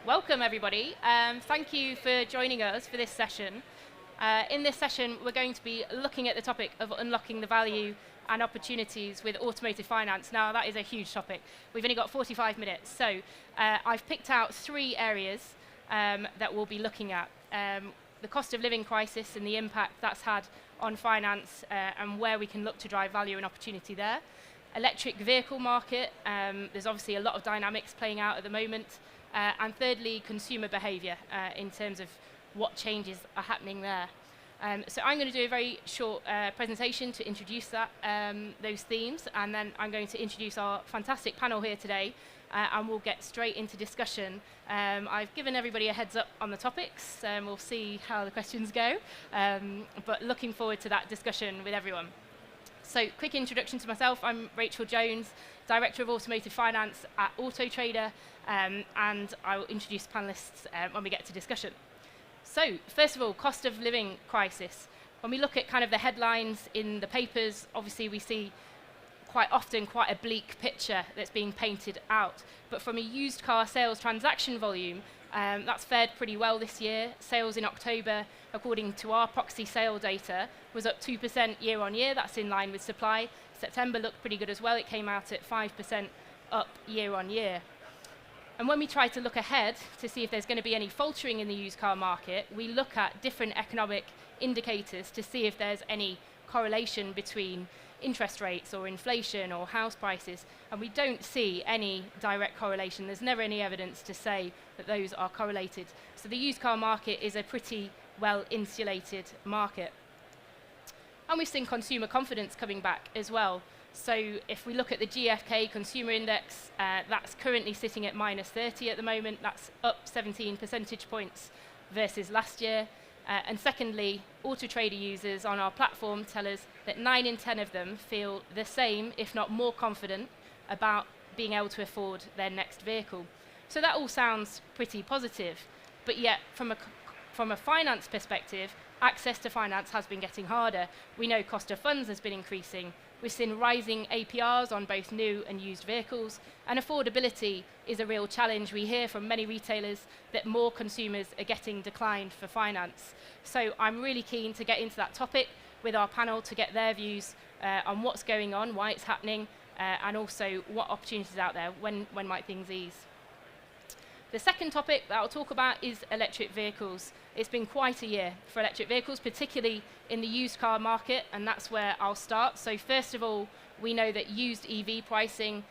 Welcome, everybody. Thank you for joining us for this session. In this session, we're going to be looking at the topic of unlocking the value and opportunities with automotive finance. Now, that is a huge topic. We've only got 45 minutes, so I've picked out 3 areas that we'll be looking at. The cost of living crisis and the impact that's had on finance and where we can look to drive value and opportunity there. Electric vehicle market, there's obviously a lot of dynamics playing out at the moment. And thirdly, consumer behaviour in terms of what changes are happening there. So I'm going to do a very short presentation to introduce those themes, and then I'm going to introduce our fantastic panel here today, and we'll get straight into discussion. I've given everybody a heads up on the topics, and we'll see how the questions go, but looking forward to that discussion with everyone. So, quick introduction to myself. I'm Rachael Jones, Director of Automotive Finance at Auto Trader, and I will introduce panellists when we get to discussion. So, first of all, cost of living crisis. When we look at kind of the headlines in the papers, obviously we see quite often quite a bleak picture that's being painted out. But from a used car sales transaction volume, that's fared pretty well this year. Sales in October, according to our proxy sale data, was up 2% year on year. That's in line with supply. September looked pretty good as well. It came out at 5% up year on year. And when we try to look ahead to see if there's going to be any faltering in the used car market, we look at different economic indicators to see if there's any correlation between interest rates or inflation or house prices, and we don't see any direct correlation. There's never any evidence to say that those are correlated. So the used car market is a pretty well insulated market. And we've seen consumer confidence coming back as well. So if we look at the GfK consumer index, that's currently sitting at -30 at the moment. That's up 17 percentage points versus last year. And secondly, Auto Trader users on our platform tell us that 9 in 10 of them feel the same, if not more confident, about being able to afford their next vehicle. So that all sounds pretty positive, but yet from a finance perspective, access to finance has been getting harder. We know cost of funds has been increasing. We've seen rising APRs on both new and used vehicles, and affordability is a real challenge. We hear from many retailers that more consumers are getting declined for finance. So I'm really keen to get into that topic with our panel to get their views on what's going on, why it's happening, and also what opportunities are out there, when might things ease. The second topic that I'll talk about is electric vehicles. It's been quite a year for electric vehicles, particularly in the used car market, and that's where I'll start. So first of all, we know that used EV pricing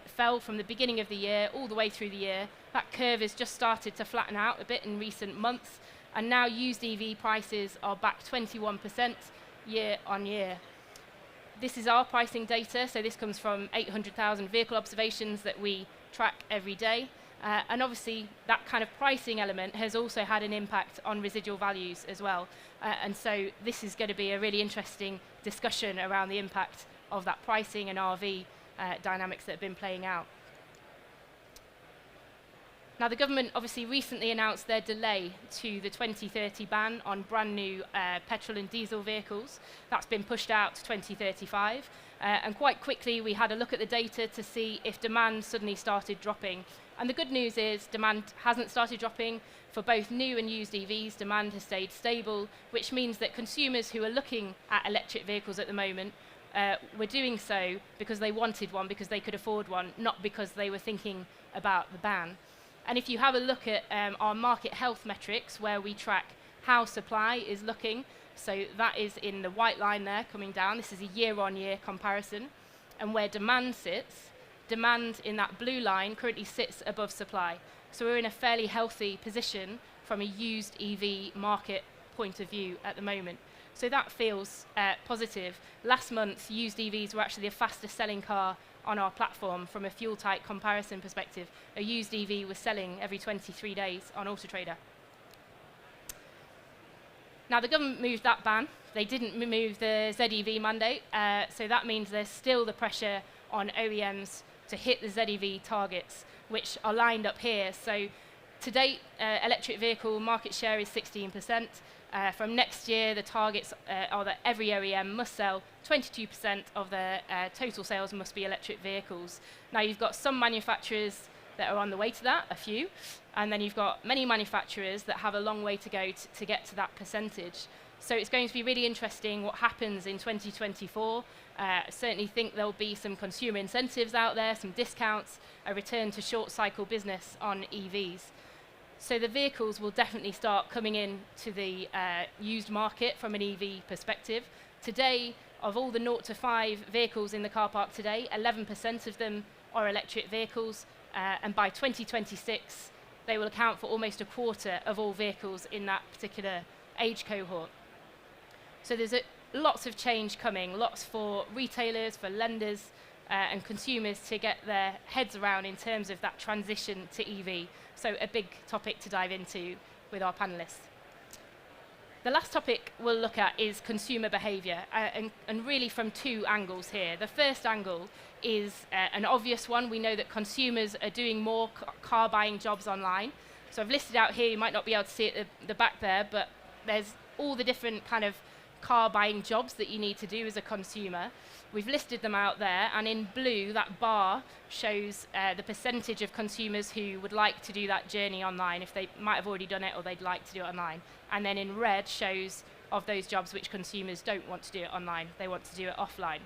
fell from the beginning of the year all the way through the year. That curve has just started to flatten out a bit in recent months, and now used EV prices are back 21% year on year. This is our pricing data, so this comes from 800,000 vehicle observations that we track every day. And obviously, that kind of pricing element has also had an impact on residual values as well. And so this is going to be a really interesting discussion around the impact of that pricing and RV dynamics that have been playing out. Now, the government obviously recently announced their delay to the 2030 ban on brand new petrol and diesel vehicles. That's been pushed out to 2035. And quite quickly, we had a look at the data to see if demand suddenly started dropping. And the good news is demand hasn't started dropping. For both new and used EVs, demand has stayed stable, which means that consumers who are looking at electric vehicles at the moment were doing so because they wanted one, because they could afford one, not because they were thinking about the ban. And if you have a look at our market health metrics, where we track how supply is looking, so that is in the white line there coming down. This is a year-on-year comparison. And where demand sits, demand in that blue line currently sits above supply. So we're in a fairly healthy position from a used EV market point of view at the moment. So that feels positive. Last month, used EVs were actually the fastest selling car on our platform from a fuel type comparison perspective. A used EV was selling every 23 days on Auto Trader. Now, the government moved that ban. They didn't move the ZEV mandate, so that means there's still the pressure on OEMs to hit the ZEV targets, which are lined up here. So to date, electric vehicle market share is 16%. From next year, the targets are that every OEM must sell 22% of their total sales must be electric vehicles. Now, you've got some manufacturers that are on the way to that, a few, and then you've got many manufacturers that have a long way to go to get to that percentage. So it's going to be really interesting what happens in 2024. I certainly think there'll be some consumer incentives out there, some discounts, a return to short cycle business on EVs. So the vehicles will definitely start coming in to the used market from an EV perspective. Today, of all the 0 to 5 vehicles in the car park today, 11% of them are electric vehicles, and by 2026, they will account for almost a quarter of all vehicles in that particular age cohort. So there's lots of change coming, lots for retailers, for lenders, and consumers to get their heads around in terms of that transition to EV. So a big topic to dive into with our panelists. The last topic we'll look at is consumer behaviour, and really from 2 angles here. The first angle is an obvious one. We know that consumers are doing more car buying jobs online. So I've listed out here, you might not be able to see it at the back there, but there's all the different kind of car buying jobs that you need to do as a consumer. We've listed them out there, and in blue, that bar shows the percentage of consumers who would like to do that journey online, if they might have already done it or they'd like to do it online. And then in red shows of those jobs which consumers don't want to do it online, they want to do it offline.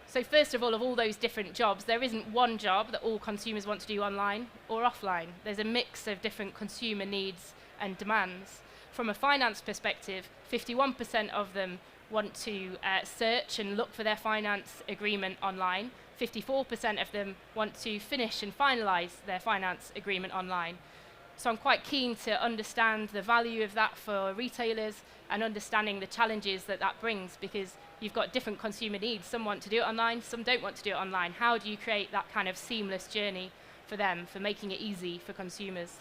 So first of all those different jobs, there isn't one job that all consumers want to do online or offline. There's a mix of different consumer needs and demands. From a finance perspective, 51% of them want to search and look for their finance agreement online. 54% of them want to finish and finalise their finance agreement online. So I'm quite keen to understand the value of that for retailers and understanding the challenges that brings, because you've got different consumer needs. Some want to do it online, some don't want to do it online. How do you create that kind of seamless journey for them, for making it easy for consumers?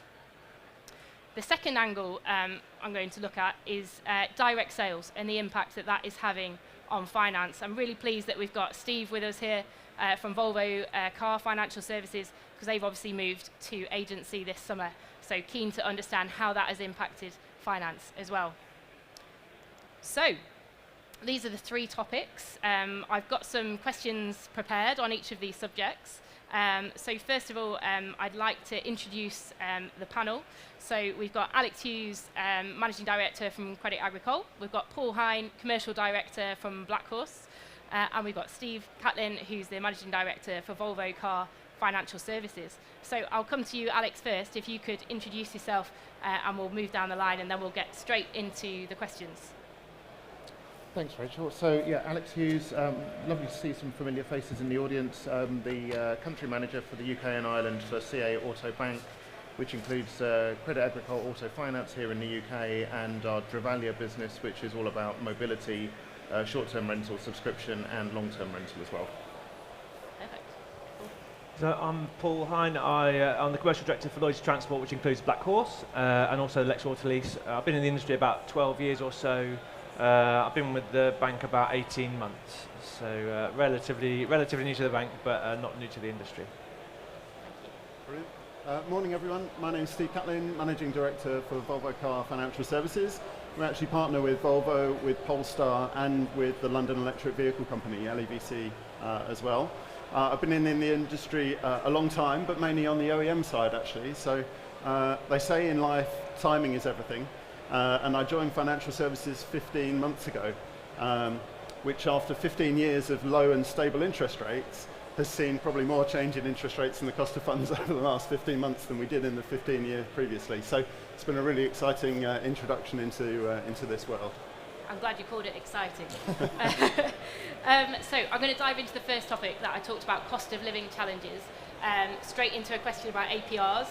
The second angle I'm going to look at is direct sales and the impact that is having on finance. I'm really pleased that we've got Steve with us here from Volvo Car Financial Services, because they've obviously moved to agency this summer. So keen to understand how that has impacted finance as well. So these are the 3 topics. I've got some questions prepared on each of these subjects. So first of all, I'd like to introduce the panel. So we've got Alex Hughes, Managing Director from Credit Agricole. We've got Paul Hine, Commercial Director from BlackHorse. And we've got Steve Catlin, who's the Managing Director for Volvo Car Financial Services. So I'll come to you, Alex, first. If you could introduce yourself, and we'll move down the line, and then we'll get straight into the questions. Thanks, Rachel. So, yeah, Alex Hughes, lovely to see some familiar faces in the audience. The country manager for the UK and Ireland for CA Auto Bank, which includes Credit Agricole Auto Finance here in the UK, and our Dravalia business, which is all about mobility, short-term rental, subscription, and long-term rental as well. Perfect. Cool. So I'm Paul Hine. I'm the Commercial Director for Lloyds Transport, which includes BlackHorse and also Lex Autolease. I've been in the industry about 12 years or so. I've been with the bank about 18 months, so relatively new to the bank, but not new to the industry. Brilliant. Morning, everyone. My name is Steve Catlin, Managing Director for Volvo Car Financial Services. We actually partner with Volvo, with Polestar, and with the London Electric Vehicle Company, LEVC, as well. I've been in the industry a long time, but mainly on the OEM side, actually. So they say in life, timing is everything. And I joined financial services 15 months ago, which after 15 years of low and stable interest rates has seen probably more change in interest rates and the cost of funds over the last 15 months than we did in the 15 years previously. So it's been a really exciting introduction into this world. I'm glad you called it exciting. So I'm going to dive into the first topic that I talked about, cost of living challenges, straight into a question about APRs.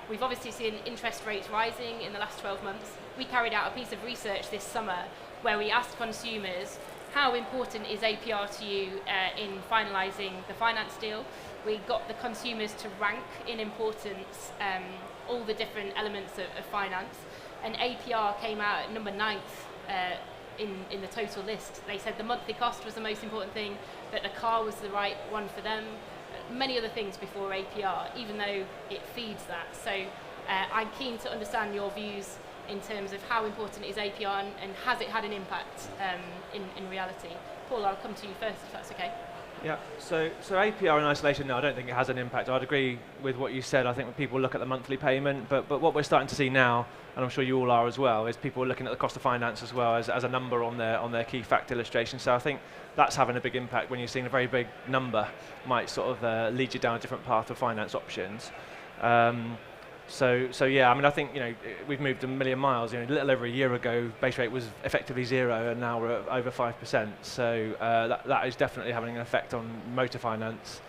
We've obviously seen interest rates rising in the last 12 months. We carried out a piece of research this summer where we asked consumers, how important is APR to you in finalising the finance deal? We got the consumers to rank in importance all the different elements of finance, and APR came out at number 9th in the total list. They said the monthly cost was the most important thing, that the car was the right one for them, many other things before APR, even though it feeds that. So I'm keen to understand your views in terms of how important is APR and has it had an impact in reality. Paul, I'll come to you first if that's okay. Yeah, so APR in isolation, no, I don't think it has an impact. I'd agree with what you said. I think when people look at the monthly payment, but what we're starting to see now, and I'm sure you all are as well, is people looking at the cost of finance as well as a number on their key fact illustration. So I think that's having a big impact when you're seeing a very big number might sort of lead you down a different path of finance options. So yeah, I mean, I think we've moved a million miles. A little over a year ago, base rate was effectively 0, and now we're at over 5%. So that is definitely having an effect on motor finance.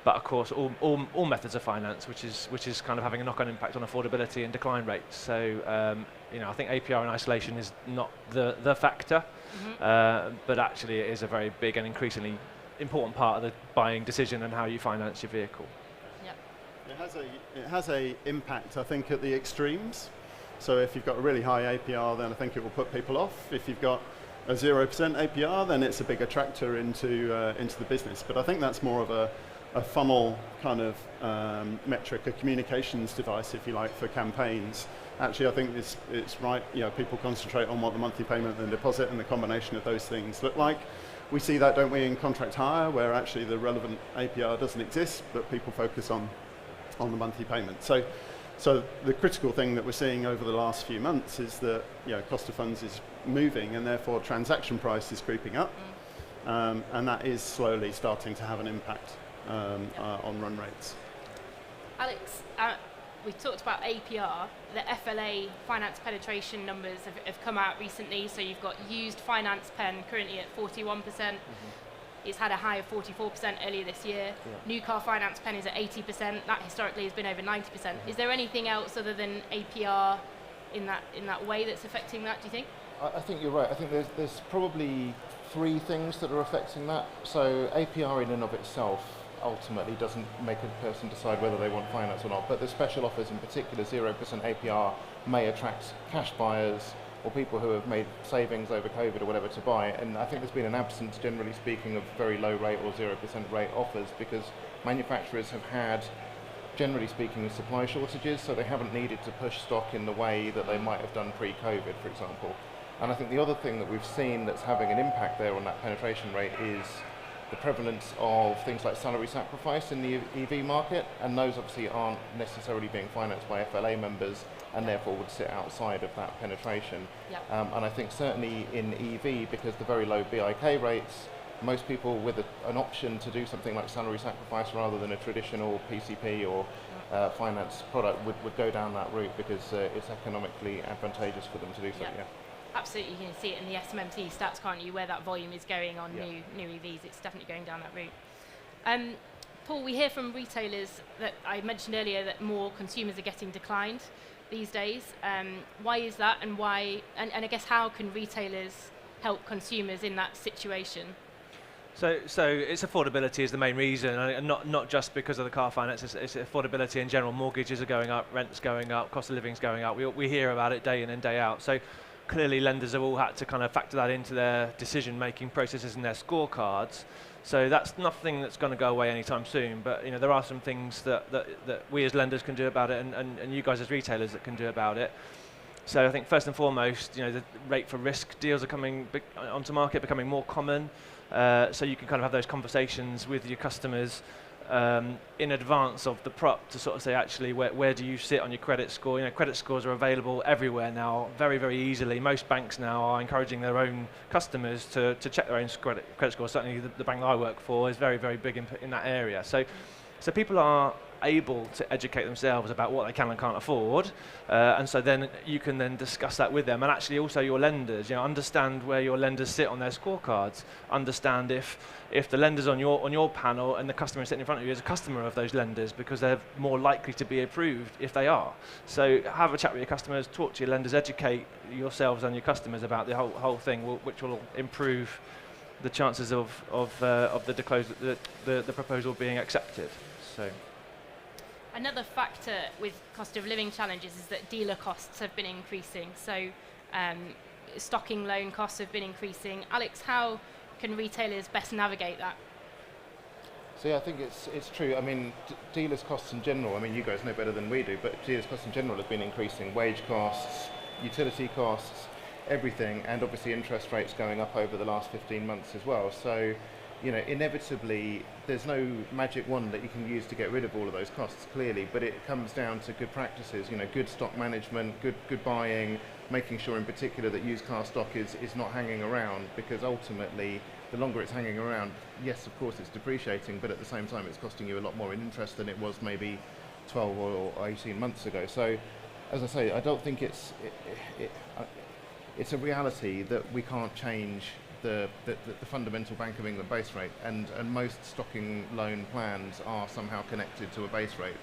But of course, all methods of finance, which is kind of having a knock-on impact on affordability and decline rates. So I think APR in isolation is not the factor, but actually it is a very big and increasingly important part of the buying decision and how you finance your vehicle. It has a impact, I think, at the extremes. So if you've got a really high APR, then I think it will put people off. If you've got a 0% APR, then it's a big attractor into the business. But I think that's more of a funnel kind of metric, a communications device, if you like, for campaigns. Actually, I think it's right. People concentrate on what the monthly payment and deposit and the combination of those things look like. We see that, don't we, in contract hire, where actually the relevant APR doesn't exist, but people focus on the monthly payment. So the critical thing that we're seeing over the last few months is that cost of funds is moving, and therefore transaction price is creeping up, and that is slowly starting to have an impact on run rates. Alex, we talked about APR. The FLA finance penetration numbers have come out recently. So you've got used finance pen currently at 41%. It's had a high of 44% earlier this year. Yeah. New car finance pen is at 80%. That historically has been over 90%. Is there anything else other than APR in that way that's affecting that, do you think? I think you're right. I think there's probably 3 things that are affecting that. So APR in and of itself ultimately doesn't make a person decide whether they want finance or not, but the special offers, in particular 0% APR, may attract cash buyers or people who have made savings over COVID or whatever to buy. And I think there's been an absence, generally speaking, of very low rate or 0% rate offers because manufacturers have had, generally speaking, supply shortages, so they haven't needed to push stock in the way that they might have done pre-COVID, for example. And I think the other thing that we've seen that's having an impact there on that penetration rate is the prevalence of things like salary sacrifice in the EV market, and those obviously aren't necessarily being financed by FLA members and therefore would sit outside of that penetration. Yep. And I think certainly in EV, because the very low BIK rates, most people with an option to do something like salary sacrifice rather than a traditional PCP or finance product would go down that route because it's economically advantageous for them to do so. Yeah. Absolutely, you can see it in the SMMT stats, can't you, where that volume is going on new EVs. It's definitely going down that route. Paul, we hear from retailers that I mentioned earlier that more consumers are getting declined these days. Why is that, and why? And I guess how can retailers help consumers in that situation? So it's affordability is the main reason, and not just because of the car finance. It's affordability in general. Mortgages are going up, rents going up, cost of living's going up. We hear about it day in and day out. So clearly lenders have all had to kind of factor that into their decision-making processes and their scorecards. So that's nothing that's going to go away anytime soon. But there are some things that we as lenders can do about it, and you guys as retailers that can do about it. So I think first and foremost, the rate for risk deals are coming onto market, becoming more common. So you can kind of have those conversations with your customers in advance of the prop to sort of say, actually, where do you sit on your credit score? Credit scores are available everywhere now, very, very easily. Most banks now are encouraging their own customers to check their own credit score. Certainly the bank that I work for is very, very big in that area. So people are able to educate themselves about what they can and can't afford, and so then you can then discuss that with them, and actually also your lenders, understand where your lenders sit on their scorecards, understand if the lender's on your panel and the customer is sitting in front of you is a customer of those lenders, because they're more likely to be approved if they are. So have a chat with your customers, talk to your lenders, educate yourselves and your customers about the whole thing, which will improve the chances of the proposal being accepted. So. Another factor with cost of living challenges is that dealer costs have been increasing. So stocking loan costs have been increasing. Alex, how can retailers best navigate that? So yeah, I think it's true. I mean, dealers' costs in general, I mean, you guys know better than we do, but dealers' costs in general have been increasing. Wage costs, utility costs, everything, and obviously interest rates going up over the last 15 months as well. So inevitably there's no magic wand that you can use to get rid of all of those costs, clearly, but it comes down to good practices, good stock management, good buying, making sure in particular that used car stock is not hanging around, because ultimately the longer it's hanging around, yes, of course it's depreciating, but at the same time it's costing you a lot more in interest than it was maybe 12 or 18 months ago. So, as I say, I don't think it's a reality that we can't change the fundamental Bank of England base rate, and most stocking loan plans are somehow connected to a base rate.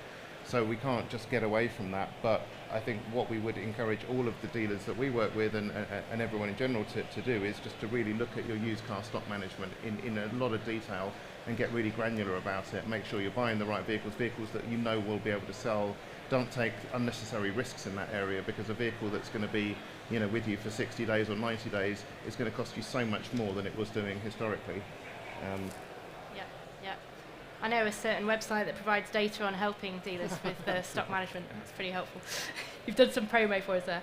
So we can't just get away from that, but I think what we would encourage all of the dealers that we work with and everyone in general to do is just to really look at your used car stock management in a lot of detail and get really granular about it. Make sure you're buying the right vehicles that you know will be able to sell. Don't take unnecessary risks in that area, because a vehicle that's going to be with you for 60 days or 90 days is going to cost you so much more than it was doing historically. Yeah. I know a certain website that provides data on helping dealers with stock management. It's pretty helpful. You've done some promo for us there.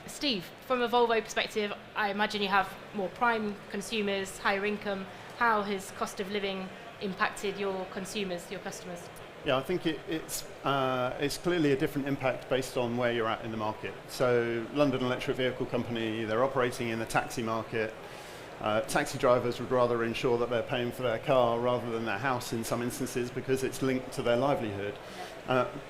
Steve, from a Volvo perspective, I imagine you have more prime consumers, higher income. How has cost of living impacted your consumers, your customers? Yeah, I think it's clearly a different impact based on where you're at in the market. So London Electric Vehicle Company, they're operating in the taxi market. Taxi drivers would rather ensure that they're paying for their car rather than their house in some instances, because it's linked to their livelihood.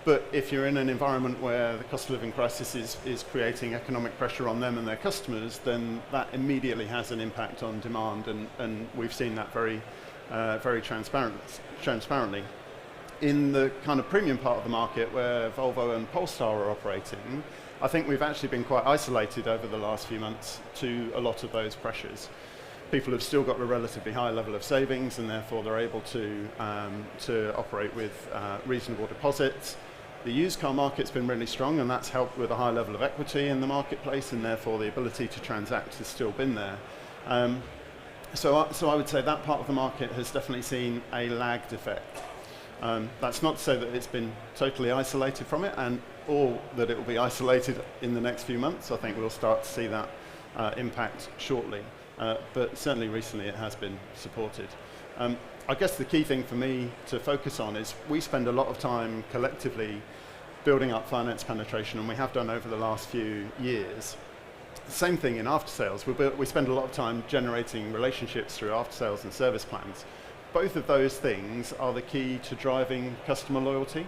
But if you're in an environment where the cost of living crisis is creating economic pressure on them and their customers, then that immediately has an impact on demand, and we've seen that very transparently. In the kind of premium part of the market where Volvo and Polestar are operating, I think we've actually been quite isolated over the last few months to a lot of those pressures. People have still got a relatively high level of savings, and therefore they're able to operate with reasonable deposits. The used car market's been really strong, and that's helped with a high level of equity in the marketplace, and therefore the ability to transact has still been there. So I would say that part of the market has definitely seen a lagged effect. That's not to say that it's been totally isolated from it, or that it will be isolated in the next few months. I think we'll start to see that impact shortly. But certainly recently it has been supported. I guess the key thing for me to focus on is we spend a lot of time collectively building up finance penetration, and we have done over the last few years. Same thing in after sales. We spend a lot of time generating relationships through after sales and service plans. Both of those things are the key to driving customer loyalty.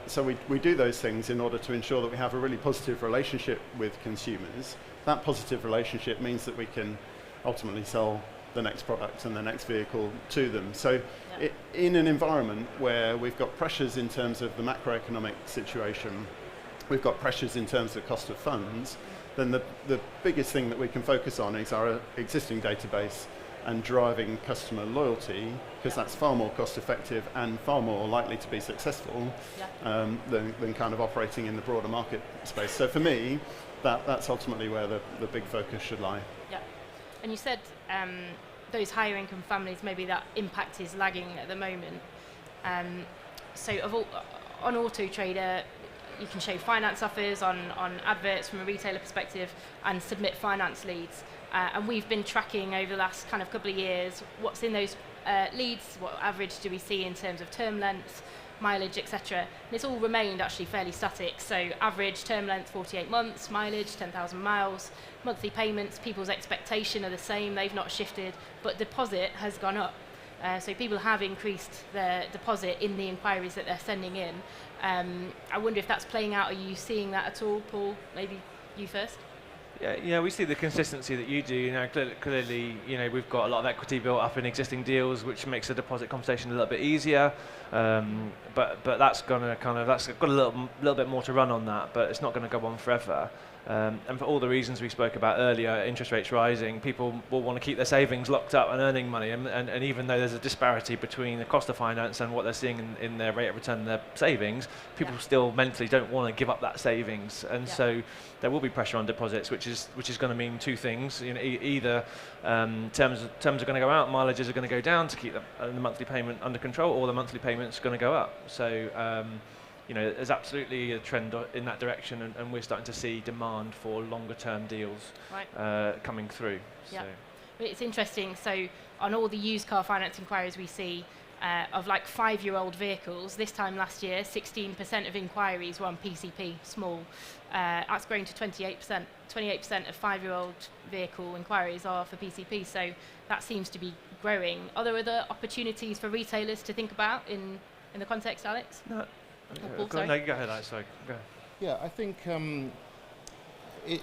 So we do those things in order to ensure that we have a really positive relationship with consumers. That positive relationship means that we can ultimately sell the next product and the next vehicle to them. So in an environment where we've got pressures in terms of the macroeconomic situation, we've got pressures in terms of cost of funds, then the biggest thing that we can focus on is our existing database and driving customer loyalty, because that's far more cost effective and far more likely to be successful than kind of operating in the broader market space. So for me, that's ultimately where the big focus should lie. Yeah, and you said those higher income families, maybe that impact is lagging at the moment. So on Auto Trader, you can show finance offers on adverts from a retailer perspective and submit finance leads. And we've been tracking over the last kind of couple of years what's in those leads, what average do we see in terms of term length, mileage, etc. And it's all remained actually fairly static. So average term length 48 months, mileage 10,000 miles, monthly payments, people's expectation are the same, they've not shifted, but deposit has gone up. So people have increased their deposit in the inquiries that they're sending in. I wonder if that's playing out. Are you seeing that at all, Paul? Maybe you first. Yeah, we see the consistency that you do. Clearly, we've got a lot of equity built up in existing deals, which makes the deposit conversation a little bit easier. But that's got a little bit more to run on that, but it's not going to go on forever. And for all the reasons we spoke about earlier, interest rates rising, people will want to keep their savings locked up and earning money. And even though there's a disparity between the cost of finance and what they're seeing in their rate of return on their savings, people still mentally don't want to give up that savings. And so there will be pressure on deposits, which is going to mean two things. Either terms are going to go out, mileages are going to go down to keep the monthly payment under control, or the monthly payment's going to go up. So there's absolutely a trend in that direction, and we're starting to see demand for longer term deals coming through. Yeah. So. It's interesting, so on all the used car finance inquiries we see, of like 5-year-old vehicles, this time last year, 16% of inquiries were on PCP, small. That's grown to 28%. 28% of 5-year-old vehicle inquiries are for PCP, so that seems to be growing. Are there other opportunities for retailers to think about in the context, Alex? No, Paul, go ahead, Alex, sorry. Go ahead. Yeah, I think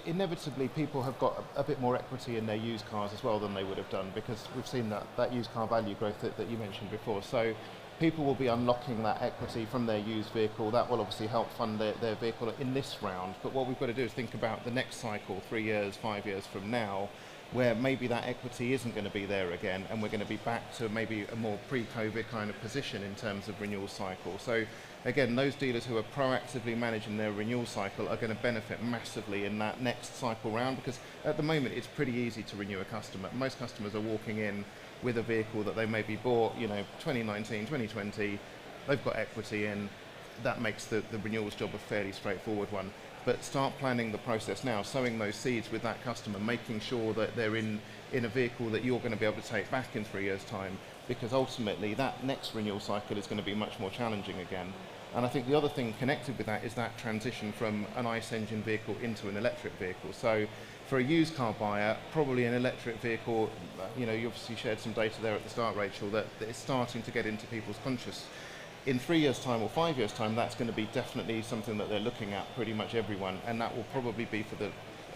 inevitably people have got a bit more equity in their used cars as well than they would have done, because we've seen that used car value growth that you mentioned before. So people will be unlocking that equity from their used vehicle. That will obviously help fund their vehicle in this round. But what we've got to do is think about the next cycle, 3 years, 5 years from now, where maybe that equity isn't going to be there again, and we're going to be back to maybe a more pre-COVID kind of position in terms of renewal cycle. So again, those dealers who are proactively managing their renewal cycle are going to benefit massively in that next cycle round, because at the moment it's pretty easy to renew a customer. Most customers are walking in with a vehicle that they maybe bought, 2019, 2020, they've got equity in. That makes the renewals job a fairly straightforward one. But start planning the process now, sowing those seeds with that customer, making sure that they're in a vehicle that you're going to be able to take back in 3 years' time, because ultimately that next renewal cycle is going to be much more challenging again. And I think the other thing connected with that is that transition from an ICE engine vehicle into an electric vehicle. So for a used car buyer, probably an electric vehicle, you obviously shared some data there at the start, Rachel, that it's starting to get into people's conscious. In 3 years' time or 5 years' time, that's going to be definitely something that they're looking at, pretty much everyone, and that will probably be for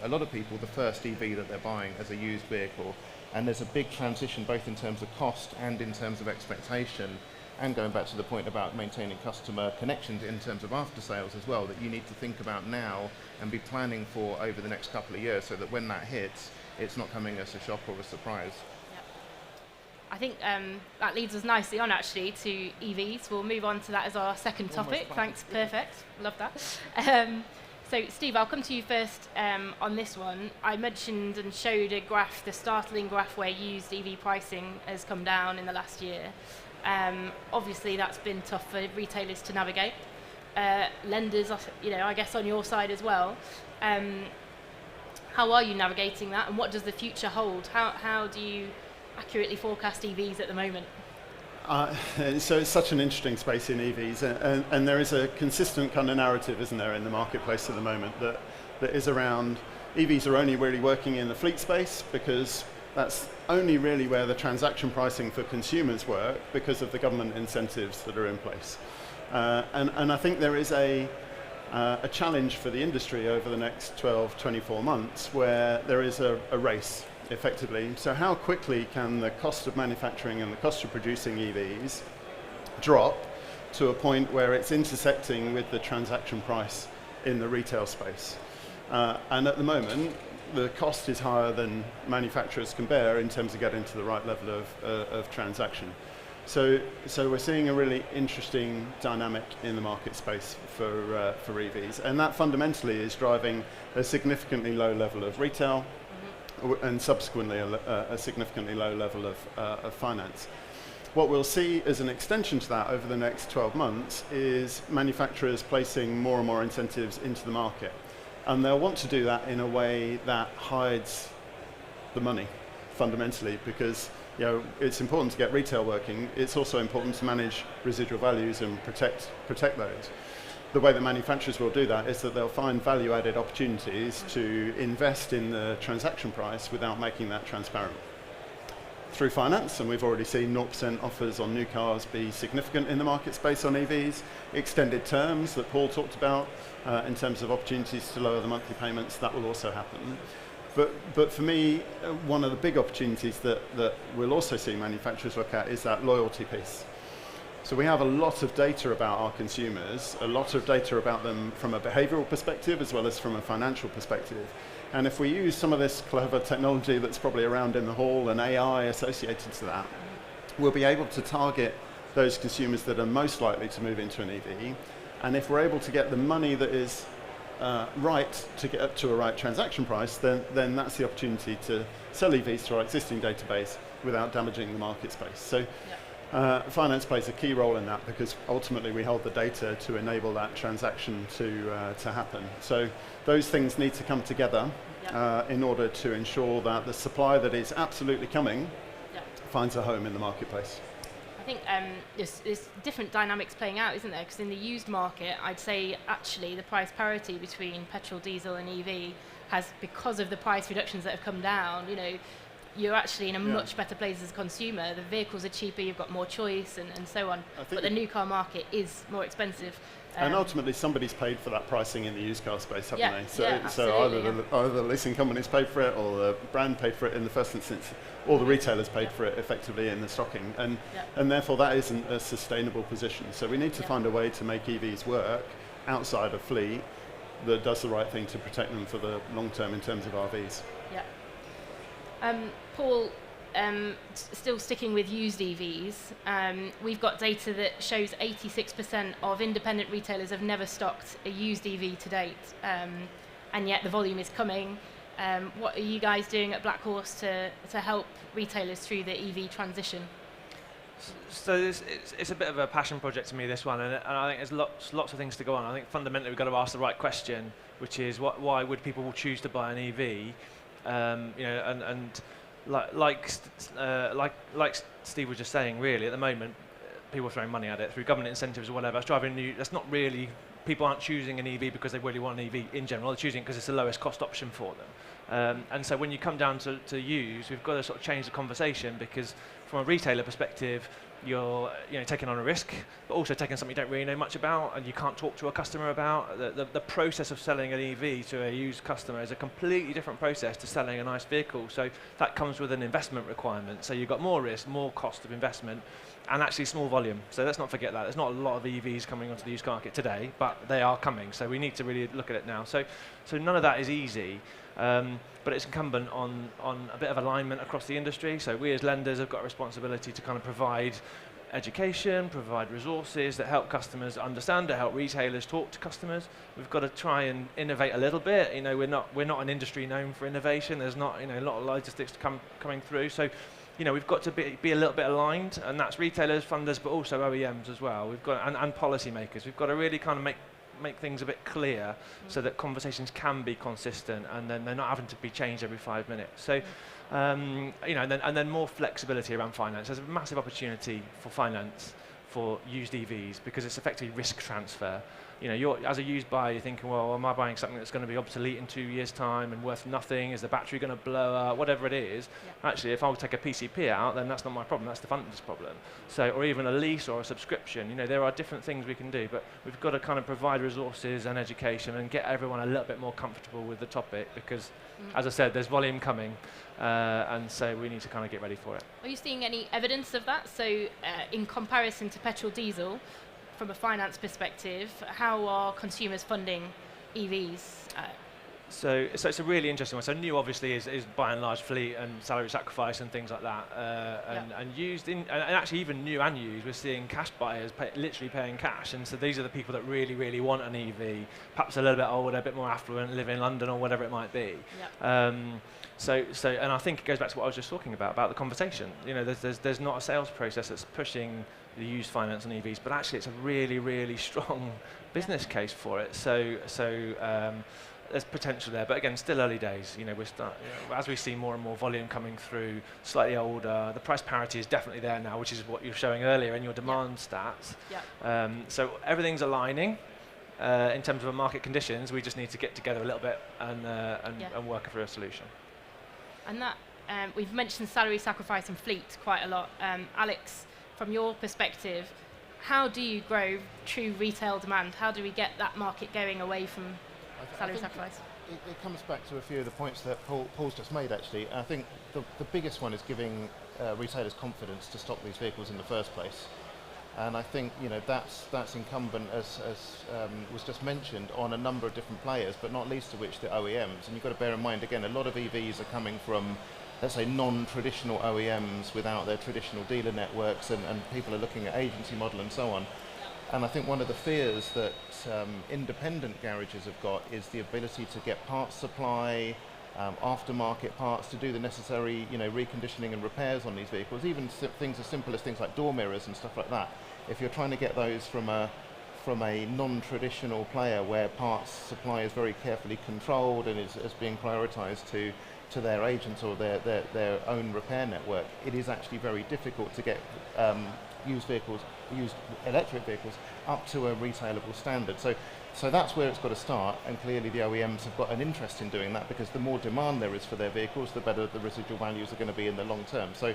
a lot of people the first EV that they're buying as a used vehicle. And there's a big transition both in terms of cost and in terms of expectation, and going back to the point about maintaining customer connections in terms of after sales as well, that you need to think about now and be planning for over the next couple of years, so that when that hits, it's not coming as a shock or a surprise. I think that leads us nicely on actually to EVs. We'll move on to that as our second topic. Thanks, perfect. Love that. So Steve, I'll come to you first on this one. I mentioned and showed a graph, the startling graph where used EV pricing has come down in the last year. Obviously that's been tough for retailers to navigate. Lenders, I guess on your side as well. How are you navigating that, and what does the future hold? How do you accurately forecast EVs at the moment? So it's such an interesting space in EVs, and there is a consistent kind of narrative, isn't there, in the marketplace at the moment that is around EVs are only really working in the fleet space, because that's only really where the transaction pricing for consumers work because of the government incentives that are in place. And I think there is a challenge for the industry over the next 12, 24 months where there is a race, effectively. So how quickly can the cost of manufacturing and the cost of producing EVs drop to a point where it's intersecting with the transaction price in the retail space? And at the moment, the cost is higher than manufacturers can bear in terms of getting to the right level of transaction. So we're seeing a really interesting dynamic in the market space for EVs, and that fundamentally is driving a significantly low level of retail, and subsequently a significantly low level of finance. What we'll see as an extension to that over the next 12 months is manufacturers placing more and more incentives into the market. And they'll want to do that in a way that hides the money, fundamentally, because it's important to get retail working. It's also important to manage residual values and protect those. The way that manufacturers will do that is that they'll find value-added opportunities to invest in the transaction price without making that transparent. Through finance, and we've already seen 0% offers on new cars be significant in the market space on EVs, extended terms that Paul talked about in terms of opportunities to lower the monthly payments, that will also happen. But for me, one of the big opportunities that we'll also see manufacturers look at is that loyalty piece. So we have a lot of data about our consumers, a lot of data about them from a behavioural perspective as well as from a financial perspective. And if we use some of this clever technology that's probably around in the hall and AI associated to that, we'll be able to target those consumers that are most likely to move into an EV. And if we're able to get the money that is right to get up to a right transaction price, then that's the opportunity to sell EVs to our existing database without damaging the market space. So Finance plays a key role in that because ultimately we hold the data to enable that transaction to happen. So those things need to come together in order to ensure that the supply that is absolutely coming finds a home in the marketplace. I think there's different dynamics playing out, isn't there? Because in the used market, I'd say actually the price parity between petrol, diesel and EV has, because of the price reductions that have come down, you know, you're actually in a much better place as a consumer. The vehicles are cheaper, you've got more choice and so on. But the new car market is more expensive. And ultimately somebody's paid for that pricing in the used car space, haven't they? So absolutely, either the leasing companies paid for it or the brand paid for it in the first instance, or the retailers paid for it effectively in the stocking. And therefore that isn't a sustainable position. So we need to find a way to make EVs work outside of fleet that does the right thing to protect them for the long term in terms of RVs. Paul, still sticking with used EVs, we've got data that shows 86% of independent retailers have never stocked a used EV to date, and yet the volume is coming. What are you guys doing at BlackHorse to help retailers through the EV transition? So it's a bit of a passion project to me, this one, and I think there's lots of things to go on. I think fundamentally we've got to ask the right question, which is why would people choose to buy an EV? You know, and like Steve was just saying, really, at the moment, people are throwing money at it through government incentives or whatever. That's not really, people aren't choosing an EV because they really want an EV in general. They're choosing it because it's the lowest cost option for them. And so when you come down to use, we've got to sort of change the conversation, because from a retailer perspective, you're taking on a risk, but also taking something you don't really know much about and you can't talk to a customer about. The process of selling an EV to a used customer is a completely different process to selling a nice vehicle. So that comes with an investment requirement. So you've got more risk, more cost of investment, and actually small volume. So let's not forget that. There's not a lot of EVs coming onto the used car market today, but they are coming. So we need to really look at it now. So none of that is easy. But it's incumbent on a bit of alignment across the industry. So we as lenders have got a responsibility to kind of provide education, provide resources that help customers understand, to help retailers talk to customers. We've got to try and innovate a little bit. You know, we're not an industry known for innovation. There's not a lot of logistics coming through. So we've got to be a little bit aligned, and that's retailers, funders, but also OEMs as well. We've got and policymakers. We've got to really kind of make things a bit clear so that conversations can be consistent, and then they're not having to be changed every 5 minutes. So, and then more flexibility around finance. There's a massive opportunity for finance for used EVs because it's effectively risk transfer. You're, as a used buyer, you're thinking, well, am I buying something that's going to be obsolete in 2 years' time and worth nothing? Is the battery going to blow up? Whatever it is. Yeah. Actually, if I would take a PCP out, then that's not my problem. That's the funder's problem. So, or even a lease or a subscription. There are different things we can do, but we've got to kind of provide resources and education and get everyone a little bit more comfortable with the topic because, as I said, there's volume coming, and so we need to kind of get ready for it. Are you seeing any evidence of that? So, in comparison to petrol, diesel, from a finance perspective, how are consumers funding EVs? So it's a really interesting one. So new obviously is by and large fleet and salary sacrifice and things like that, and used and actually even new and used, we're seeing cash buyers literally paying cash, and so these are the people that really, really want an EV, perhaps a little bit older, a bit more affluent, live in London or whatever it might be. So and I think it goes back to what I was just talking about the conversation. There's not a sales process that's pushing the used finance on EVs, but actually it's a really, really strong business case for it. So there's potential there, but again, still early days. As we see more and more volume coming through, slightly older, the price parity is definitely there now, which is what you're showing earlier in your demand stats. So everything's aligning in terms of market conditions. We just need to get together a little bit and work through a solution. And that we've mentioned salary sacrifice and fleet quite a lot. Alex, from your perspective, how do you grow true retail demand? How do we get that market going away from salary sacrifice? It comes back to a few of the points that Paul's just made, actually. I think the biggest one is giving retailers confidence to stock these vehicles in the first place. And I think that's incumbent, as was just mentioned, on a number of different players, but not least of which the OEMs. And you've got to bear in mind, again, a lot of EVs are coming from, let's say, non-traditional OEMs without their traditional dealer networks, and people are looking at agency model and so on. And I think one of the fears that independent garages have got is the ability to get parts supply, aftermarket parts to do the necessary, reconditioning and repairs on these vehicles, even things as simple as things like door mirrors and stuff like that. If you're trying to get those from a non-traditional player where parts supply is very carefully controlled and is being prioritized to their agents or their own repair network, it is actually very difficult to get used electric vehicles up to a retailable standard. So that's where it's got to start, and clearly the OEMs have got an interest in doing that, because the more demand there is for their vehicles, the better the residual values are going to be in the long term. So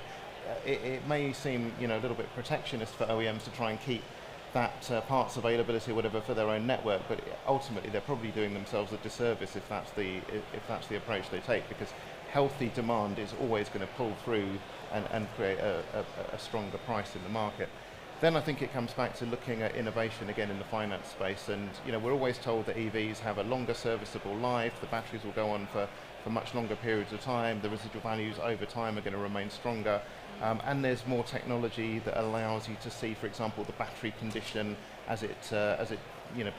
it may seem a little bit protectionist for OEMs to try and keep that parts availability or whatever for their own network, but ultimately they're probably doing themselves a disservice if that's the approach they take, because healthy demand is always going to pull through and create a stronger price in the market. Then I think it comes back to looking at innovation again in the finance space, and we're always told that EVs have a longer serviceable life, the batteries will go on for much longer periods of time, the residual values over time are going to remain stronger, and there's more technology that allows you to see, for example, the battery condition as it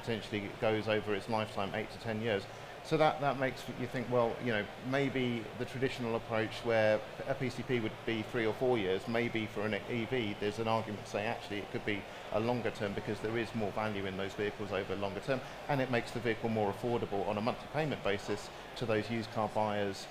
potentially goes over its lifetime, 8 to 10 years. So that makes you think, well, maybe the traditional approach where a PCP would be 3 or 4 years, maybe for an EV, there's an argument to say actually it could be a longer term, because there is more value in those vehicles over longer term, and it makes the vehicle more affordable on a monthly payment basis to those used car buyers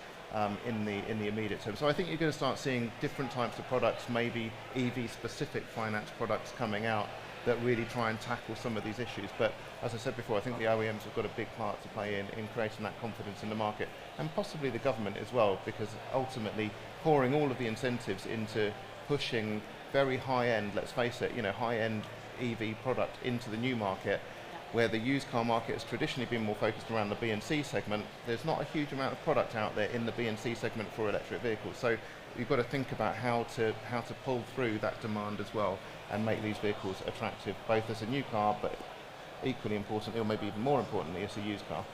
in the immediate term. So I think you're going to start seeing different types of products, maybe EV-specific finance products coming out that really try and tackle some of these issues. But as I said before, I think the OEMs have got a big part to play in creating that confidence in the market, and possibly the government as well, because ultimately pouring all of the incentives into pushing very high-end, let's face it, high-end EV product into the new market, where the used car market has traditionally been more focused around the B and C segment. There's not a huge amount of product out there in the B and C segment for electric vehicles. So you've got to think about how to pull through that demand as well and make these vehicles attractive, both as a new car, but equally importantly, or maybe even more importantly, as a used car.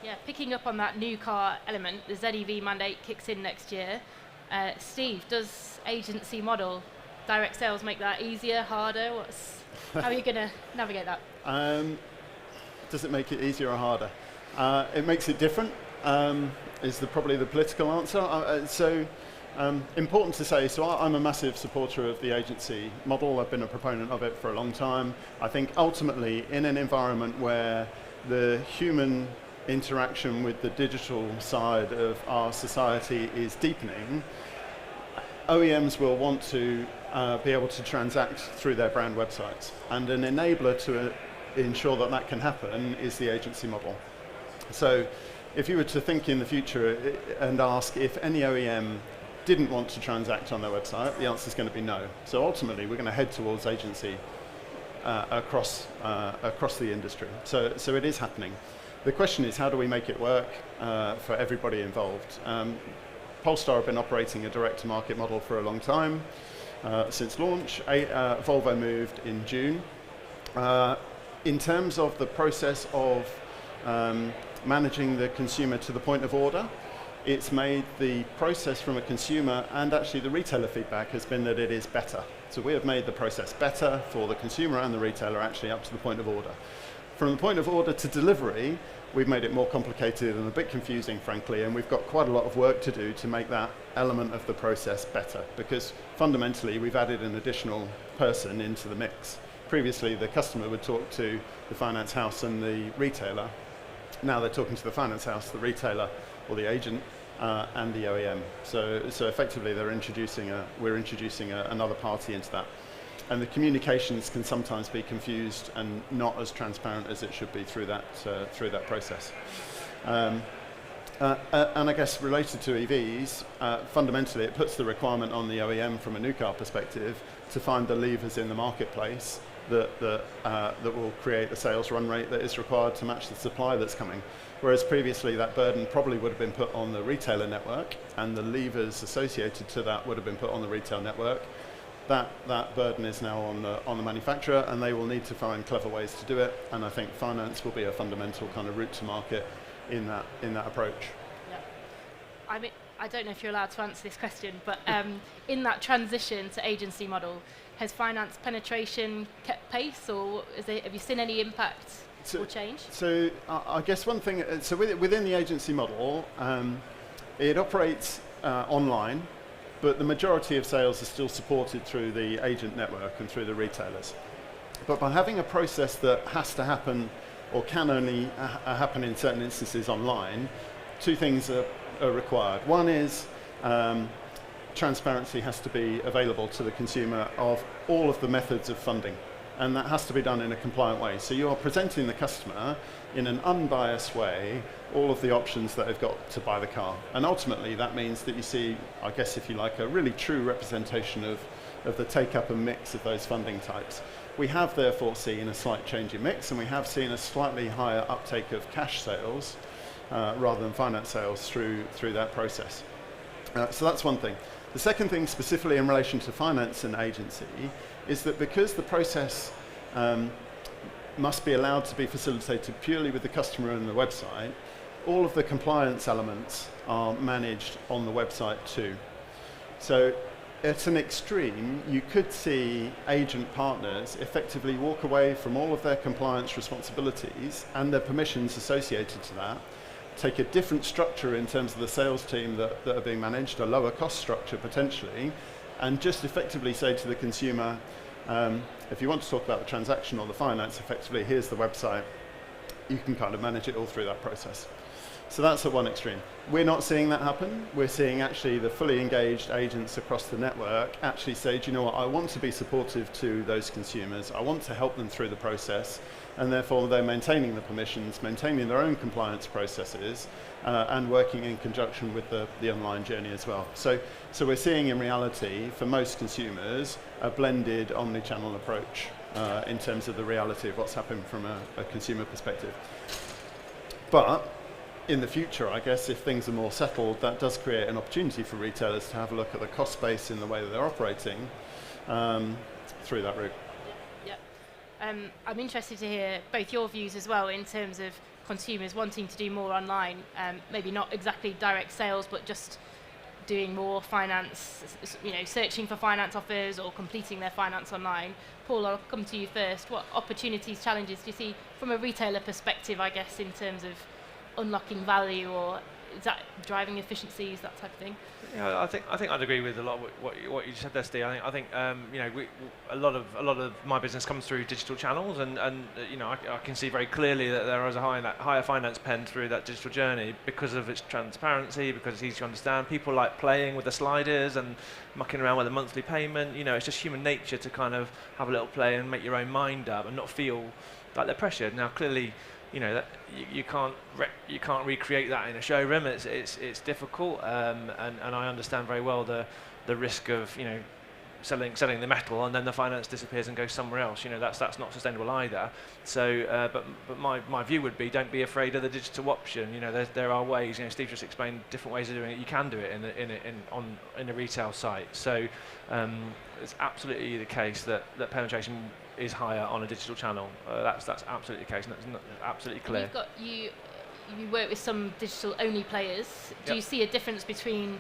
Yeah, picking up on that new car element, the ZEV mandate kicks in next year. Steve, does agency model direct sales make that easier, harder? How are you going to navigate that? Does it make it easier or harder? It makes it different, is probably the political answer. Important to say, so I'm a massive supporter of the agency model. I've been a proponent of it for a long time. I think ultimately in an environment where the human interaction with the digital side of our society is deepening, OEMs will want to be able to transact through their brand websites. And an enabler to ensure that can happen is the agency model. So if you were to think in the future and ask if any OEM didn't want to transact on their website, the answer is going to be no. So ultimately, we're going to head towards agency across the industry. So it is happening. The question is, how do we make it work for everybody involved? Polestar have been operating a direct-to-market model for a long time, since launch. Volvo moved in June. In terms of the process of managing the consumer to the point of order, it's made the process from a consumer, and actually the retailer feedback has been that it is better. So we have made the process better for the consumer and the retailer, actually up to the point of order. From the point of order to delivery, we've made it more complicated and a bit confusing, frankly, and we've got quite a lot of work to do to make that element of the process better, because fundamentally we've added an additional person into the mix. Previously the customer would talk to the finance house and the retailer. Now they're talking to the finance house, the retailer, or the agent, and the OEM. So effectively we're introducing another party into that. And the communications can sometimes be confused and not as transparent as it should be through that process. And I guess related to EVs, fundamentally it puts the requirement on the OEM from a new car perspective to find the levers in the marketplace that will create the sales run rate that is required to match the supply that's coming. Whereas previously that burden probably would have been put on the retailer network, and the levers associated to that would have been put on the retail network. That burden is now on the manufacturer, and they will need to find clever ways to do it. And I think finance will be a fundamental kind of route to market in that approach. Yeah. I mean, I don't know if you're allowed to answer this question, but in that transition to agency model, has finance penetration kept pace, or have you seen any impact or change? So I guess one thing, so within the agency model, It operates online, but the majority of sales are still supported through the agent network and through the retailers. But by having a process that has to happen or can only happen in certain instances online, two things are required. One is transparency has to be available to the consumer of all of the methods of funding, and that has to be done in a compliant way. So you are presenting the customer in an unbiased way all of the options that they've got to buy the car. And ultimately that means that you see, I guess if you like, a really true representation of the take-up and mix of those funding types. We have therefore seen a slight change in mix, and we have seen a slightly higher uptake of cash sales rather than finance sales through that process. So that's one thing. The second thing, specifically in relation to finance and agency, is that because the process must be allowed to be facilitated purely with the customer and the website, all of the compliance elements are managed on the website too. So at an extreme, you could see agent partners effectively walk away from all of their compliance responsibilities and their permissions associated to that, take a different structure in terms of the sales team that are being managed, a lower cost structure potentially, and just effectively say to the consumer, if you want to talk about the transaction or the finance, effectively here's the website, you can kind of manage it all through that process. So that's at one extreme. We're not seeing that happen. We're seeing actually the fully engaged agents across the network actually say, do you know what, I want to be supportive to those consumers, I want to help them through the process, and therefore they're maintaining the permissions, maintaining their own compliance processes, and working in conjunction with the online journey as well. So we're seeing in reality, for most consumers, a blended omni-channel approach in terms of the reality of what's happening from a consumer perspective. But in the future, I guess, if things are more settled, that does create an opportunity for retailers to have a look at the cost base in the way that they're operating through that route. Yep. I'm interested to hear both your views as well in terms of consumers wanting to do more online, maybe not exactly direct sales, but just doing more finance, searching for finance offers or completing their finance online. Paul, I'll come to you first. What opportunities, challenges do you see from a retailer perspective, I guess, in terms of unlocking value, or is that driving efficiencies, that type of thing? Yeah, I think I'd agree with a lot of what you said there, Steve. I think a lot of my business comes through digital channels, and I can see very clearly that there is a higher finance pen through that digital journey because of its transparency, because it's easy to understand. People like playing with the sliders and mucking around with the monthly payment. It's just human nature to kind of have a little play and make your own mind up and not feel like they're pressured. Now, clearly, that you can't recreate that in a showroom. It's difficult, and I understand very well the risk of selling the metal and then the finance disappears and goes somewhere else. That's not sustainable either. So, but my view would be, don't be afraid of the digital option. There are ways. Steve just explained different ways of doing it. You can do it in a retail site. So it's absolutely the case that penetration is higher on a digital channel. That's absolutely the case, and that's absolutely clear. You work with some digital-only players. Do you see a difference between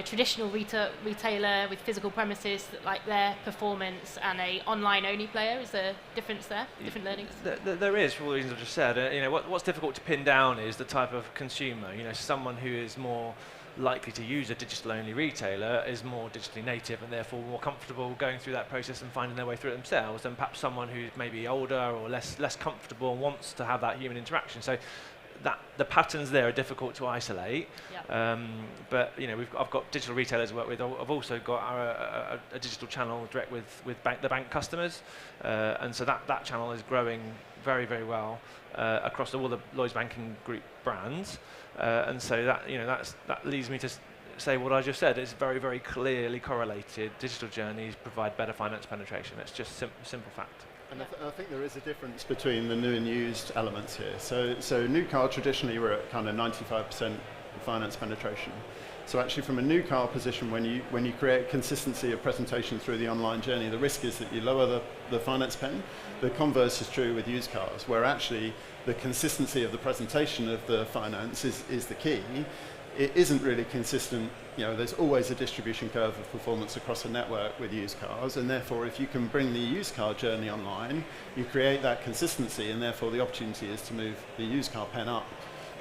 traditional retailer with physical premises, like their performance, and a online-only player? Is there a difference there? Different learnings? There is, for all the reasons I've just said. What's difficult to pin down is the type of consumer. Someone who is more likely to use a digital-only retailer is more digitally native and therefore more comfortable going through that process and finding their way through it themselves than perhaps someone who's maybe older or less comfortable and wants to have that human interaction. So that the patterns there are difficult to isolate. Yep. But I've got digital retailers I work with. I've also got a digital channel direct with the bank customers, and so that channel is growing very, very well across all the Lloyds Banking Group brands. And so that leads me to say what I just said. It's very, very clearly correlated. Digital journeys provide better finance penetration. It's just simple fact. And I think there is a difference between the new and used elements here. So new car, traditionally we're at kind of 95% finance penetration. So actually from a new car position, when you create consistency of presentation through the online journey, the risk is that you lower the finance pen. The converse is true with used cars, where actually the consistency of the presentation of the finance is the key. It isn't really consistent. There's always a distribution curve of performance across a network with used cars, and therefore if you can bring the used car journey online, you create that consistency, and therefore the opportunity is to move the used car pen up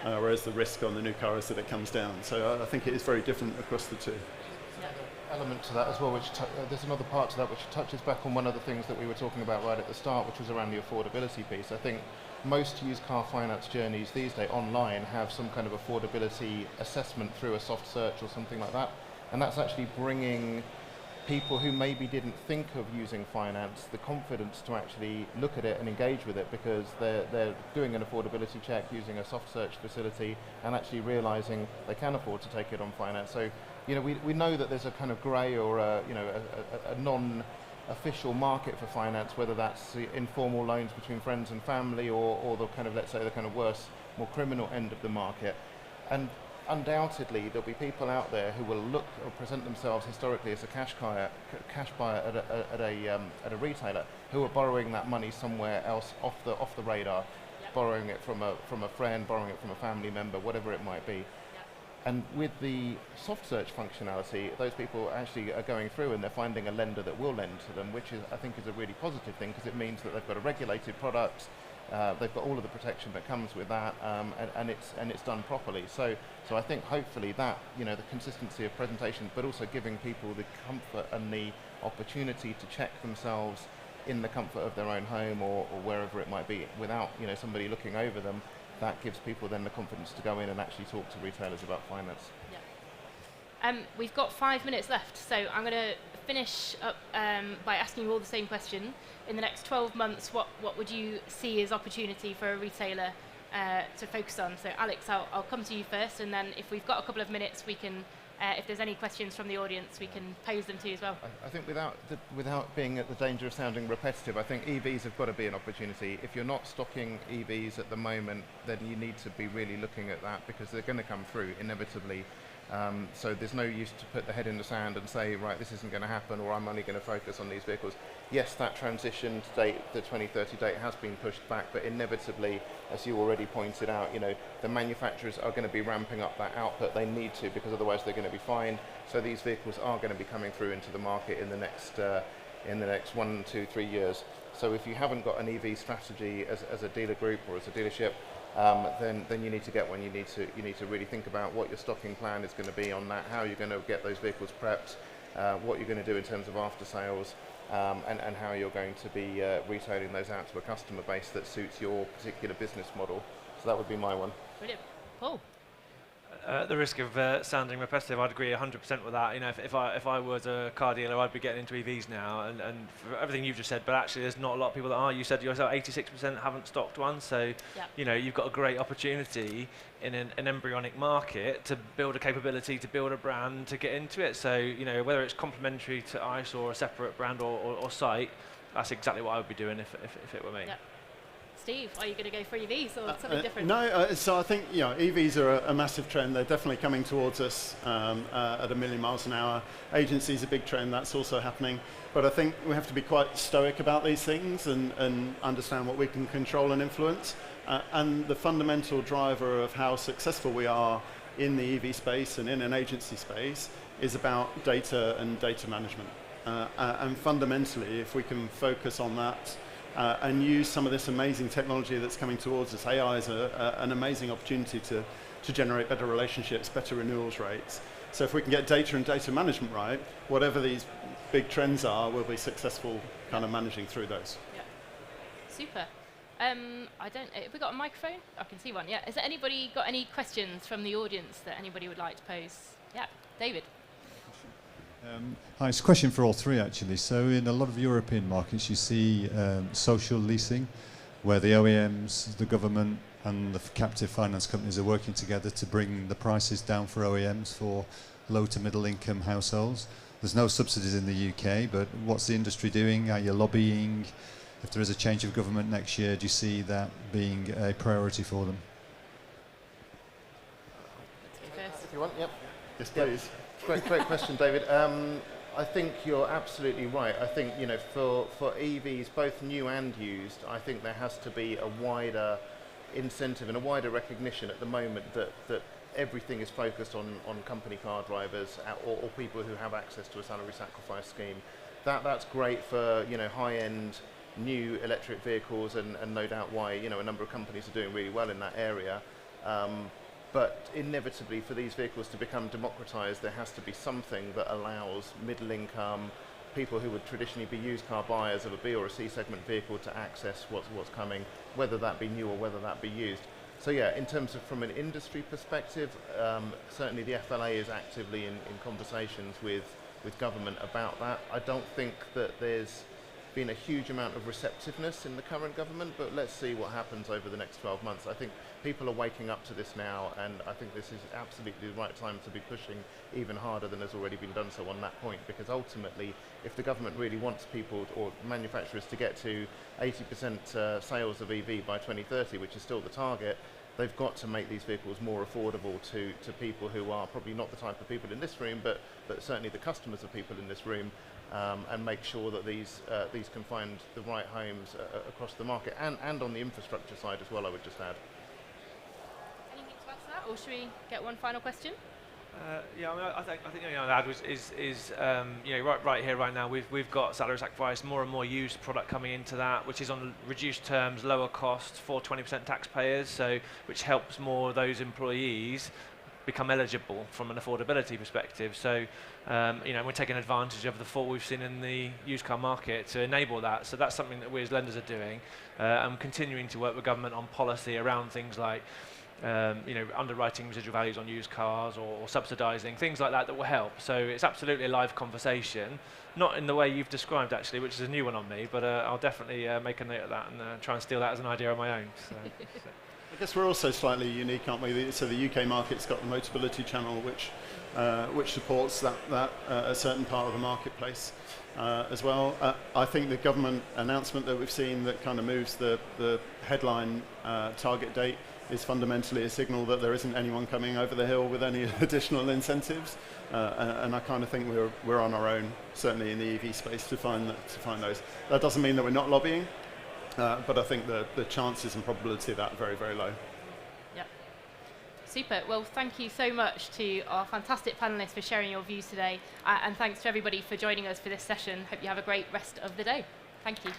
whereas the risk on the new car is that it comes down. So I think it is very different across the two. Element to that as well, which there's another part to that which touches back on one of the things that we were talking about right at the start, which was around the affordability piece. I think most used car finance journeys these days online have some kind of affordability assessment through a soft search or something like that, and that's actually bringing people who maybe didn't think of using finance the confidence to actually look at it and engage with it, because they're doing an affordability check using a soft search facility and actually realizing they can afford to take it on finance. So we know that there's a kind of grey or a non-official market for finance, whether that's the informal loans between friends and family or the kind of, let's say, the kind of worse, more criminal end of the market. And undoubtedly there'll be people out there who will look or present themselves historically as a cash buyer at a retailer, who are borrowing that money somewhere else off the radar, borrowing it from a friend, borrowing it from a family member, whatever it might be. And with the soft search functionality, those people actually are going through and they're finding a lender that will lend to them, which I think is a really positive thing, because it means that they've got a regulated product, they've got all of the protection that comes with that, and it's done properly. So I think hopefully that, the consistency of presentation, but also giving people the comfort and the opportunity to check themselves in the comfort of their own home or wherever it might be, without somebody looking over them. That gives people then the confidence to go in and actually talk to retailers about finance. Yeah. We've got 5 minutes left, so I'm going to finish up by asking you all the same question. In the next 12 months, what would you see as opportunity for a retailer to focus on? So Alex, I'll come to you first, and then if we've got a couple of minutes, we can, if there's any questions from the audience, we can pose them to you as well. I think without being at the danger of sounding repetitive, I think EVs have got to be an opportunity. If you're not stocking EVs at the moment, then you need to be really looking at that, because they're going to come through inevitably. So there's no use to put the head in the sand and say, right, this isn't going to happen, or I'm only going to focus on these vehicles. Yes, that transition date, the 2030 date, has been pushed back, but inevitably, as you already pointed out, the manufacturers are going to be ramping up that output. They need to, because otherwise they're going to be fined. So these vehicles are going to be coming through into the market in the next 1, 2, 3 years. So if you haven't got an EV strategy as a dealer group or as a dealership, then you need to get one. You need to really think about what your stocking plan is going to be on that, how you're going to get those vehicles prepped, what you're going to do in terms of after sales, and how you're going to be retailing those out to a customer base that suits your particular business model. So that would be my one. Brilliant. Paul? At the risk of sounding repetitive, I'd agree 100% with that. If I was a car dealer, I'd be getting into EVs now, and for everything you've just said, but actually there's not a lot of people that are. You said yourself 86% haven't stocked one, so you've got a great opportunity in an embryonic market to build a capability, to build a brand, to get into it. So whether it's complementary to ICE or a separate brand or site, that's exactly what I would be doing if it were me. Yep. Steve, are you going to go for EVs or something different? No, so I think EVs are a massive trend. They're definitely coming towards us at 1 million miles an hour. Agency is a big trend. That's also happening. But I think we have to be quite stoic about these things and understand what we can control and influence. And the fundamental driver of how successful we are in the EV space and in an agency space is about data and data management. And fundamentally, if we can focus on that, and use some of this amazing technology that's coming towards us. AI is an amazing opportunity to generate better relationships, better renewals rates. So if we can get data and data management right, whatever these big trends are, we'll be successful kind of managing through those. Yeah. Super. Have we got a microphone? I can see one. Yeah. Has anybody got any questions from the audience that anybody would like to pose? Yeah. David. Hi, it's a question for all three actually. So in a lot of European markets you see social leasing, where the OEMs, the government and the captive finance companies are working together to bring the prices down for OEMs for low to middle income households. There's no subsidies in the UK, but what's the industry doing? Are you lobbying? If there is a change of government next year, do you see that being a priority for them? If you want, yep. Yes, please. Great question, David. I think you're absolutely right. I think for EVs, both new and used, I think there has to be a wider incentive and a wider recognition at the moment that everything is focused on company car drivers or people who have access to a salary sacrifice scheme. That's great for high-end new electric vehicles, and no doubt why a number of companies are doing really well in that area. But inevitably, for these vehicles to become democratized, there has to be something that allows middle income, people who would traditionally be used car buyers of a B or a C segment vehicle to access what's coming, whether that be new or whether that be used. So yeah, in terms of from an industry perspective, certainly the FLA is actively in conversations with government about that. I don't think that there's been a huge amount of receptiveness in the current government, but let's see what happens over the next 12 months. I think people are waking up to this now, and I think this is absolutely the right time to be pushing even harder than has already been done so on that point, because ultimately, if the government really wants people or manufacturers to get to 80% sales of EV by 2030, which is still the target, they've got to make these vehicles more affordable to people who are probably not the type of people in this room, but certainly the customers of people in this room, and make sure that these can find the right homes across the market and on the infrastructure side as well, I would just add. Anything to add to that, or should we get one final question? Yeah, I mean, I think the only add is right here, right now, we've got salary sacrifice, more and more used product coming into that, which is on reduced terms, lower costs for 20% taxpayers, so which helps more of those employees become eligible from an affordability perspective. So, we're taking advantage of the fall we've seen in the used car market to enable that. So that's something that we as lenders are doing, and continuing to work with government on policy around things like underwriting residual values on used cars or subsidising, things like that will help. So it's absolutely a live conversation, not in the way you've described actually, which is a new one on me, but I'll definitely make a note of that and try and steal that as an idea of my own. So. I guess we're also slightly unique, aren't we? So the UK market's got the Motability channel, which supports that a certain part of the marketplace as well. I think the government announcement that we've seen that kind of moves the headline target date is fundamentally a signal that there isn't anyone coming over the hill with any additional incentives, and I kind of think we're on our own, certainly in the EV space, to find those. That doesn't mean that we're not lobbying, but I think the chances and probability of that are very, very low. Yep. Super. Well, thank you so much to our fantastic panellists for sharing your views today, and thanks to everybody for joining us for this session. Hope you have a great rest of the day. Thank you.